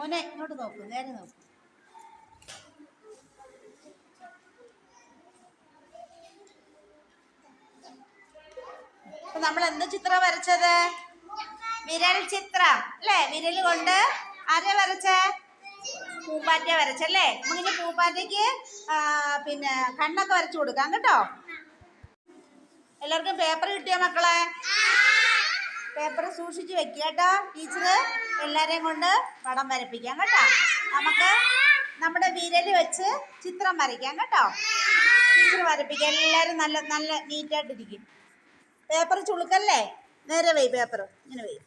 മോനെ ഇങ്ങോട്ട് നോക്കൂ, നേരെ നോക്കൂ. അപ്പൊ നമ്മൾ എന്ത് ചിത്രം വരച്ചത്? വിരൽ ചിത്രം അല്ലേ? വിരൽ കൊണ്ട് ആരെ വരച്ചേ? പൂമ്പാറ്റ വരച്ചല്ലേ? നമുക്കിനി പൂമ്പാറ്റയ്ക്ക് പിന്നെ കണ്ണൊക്കെ വരച്ചു കൊടുക്കാം കേട്ടോ. എല്ലാവർക്കും പേപ്പർ കിട്ടിയോ മക്കളെ? പേപ്പർ സൂക്ഷിച്ച് വെക്കുക കേട്ടോ. ടീച്ചർ എല്ലാരെയും കൊണ്ട് പടം വരപ്പിക്കാം കേട്ടോ. നമുക്ക് നമ്മുടെ വിരൽ വെച്ച് ചിത്രം വരയ്ക്കാം കേട്ടോ. ടീച്ചർ വരപ്പിക്കാം. എല്ലാവരും നല്ല നല്ല നീറ്റായിട്ടിരിക്കും. പേപ്പർ ചുളുക്കല്ലേ? നേരെ വെയ്, പേപ്പർ ഇങ്ങനെ വെയ്.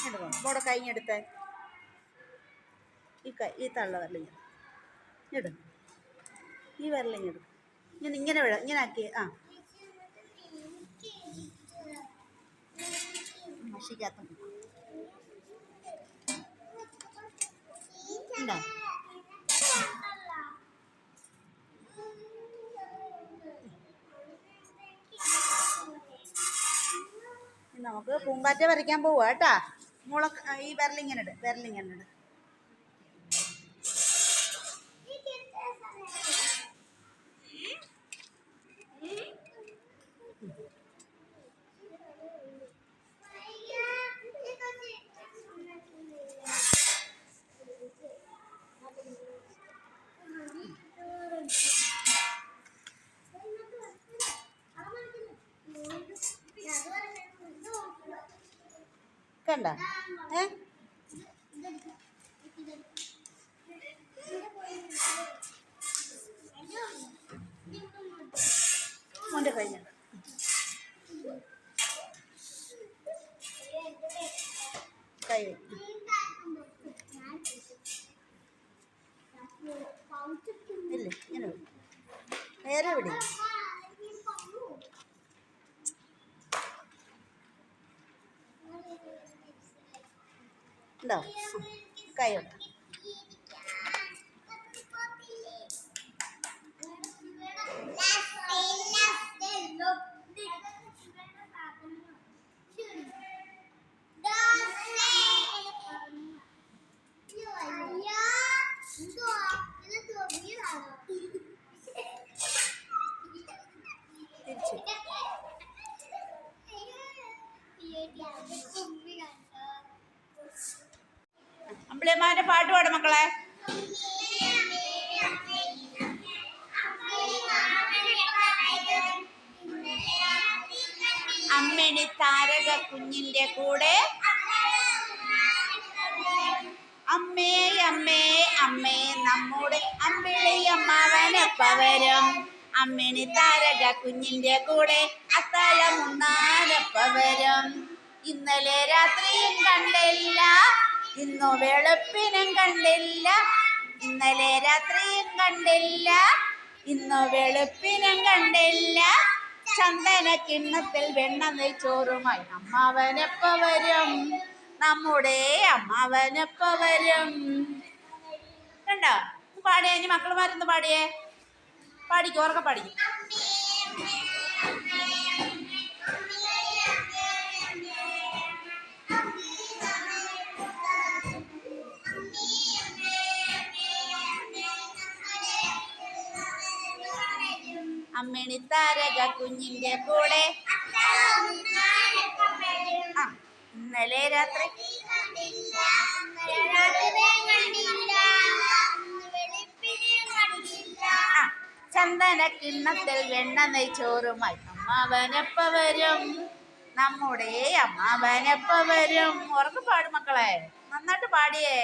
എടുക്കണം ഇവിടെ കഴിഞ്ഞെടുത്തേ. ഈ തള്ള വരലിങ്ങ ഇടും, ഈ വരലിങ്ങ എടുക്കും. ഇങ്ങനെ വിടാം, ഇങ്ങനെ ആക്കി. മഷിക്കകത്ത് ഉണ്ടോ? നമുക്ക് പൂമ്പാറ്റ വരയ്ക്കാൻ പോവാ കേട്ടാ. ഈ വിരലിങ്ങനെ ഇട്, വിരലിങ്ങനെ ഇട്. കണ്ട മോൻ്റെ കഴിഞ്ഞ കൈ ഇല്ലേ, ഇങ്ങനെ നേരെ വിടി. ഉണ്ടോ? കൈയുണ്ട്. തിരിച്ചു അമ്പിളിയമ്മാന്റെ പാട്ട് പാടും മക്കളെ. അമ്മിണി താരക കുഞ്ഞിന്റെ കൂടെ അമ്മേ അമ്മേ അമ്മേ നമ്മുടെ അമ്പിളിയമ്മാവനപ്പ വരും. അമ്മിണി താരക കുഞ്ഞിന്റെ കൂടെ അത്തലമുണ്ണാനപ്പ വരും. ഇന്നലെ രാത്രിയും കണ്ടില്ല, ഇന്നു വെളുപ്പിനും കണ്ടില്ല. ഇന്നലെ രാത്രിയും കണ്ടില്ല, ഇന്നു വെളുപ്പിനും കണ്ടില്ല. ചന്ദന കിണ്ണത്തിൽ വെണ്ണ നെയ്ച്ചോറുമായി അമ്മാവനപ്പ വരും. നമ്മുടെ അമ്മാവനപ്പ വരും. കണ്ടോ? പാടിയേ, ഇനി മക്കളുമാരൊന്ന് പാടിയേ. പാടിക്കും, ഉറക്കെ പാടിക്കും. അമ്മിണി താരക കുഞ്ഞിന്റെ കൂടെ ഇന്നലെ രാത്രി ചന്ദന കിണ്ണത്തിൽ വെണ്ണ നെയ്ച്ചോറുമായി അമ്മാവനപ്പ വരും. നമ്മുടെ അമ്മാവനപ്പ വരും. ഉറക്കെ പാടും മക്കളെ, നന്നായിട്ട് പാടിയേ.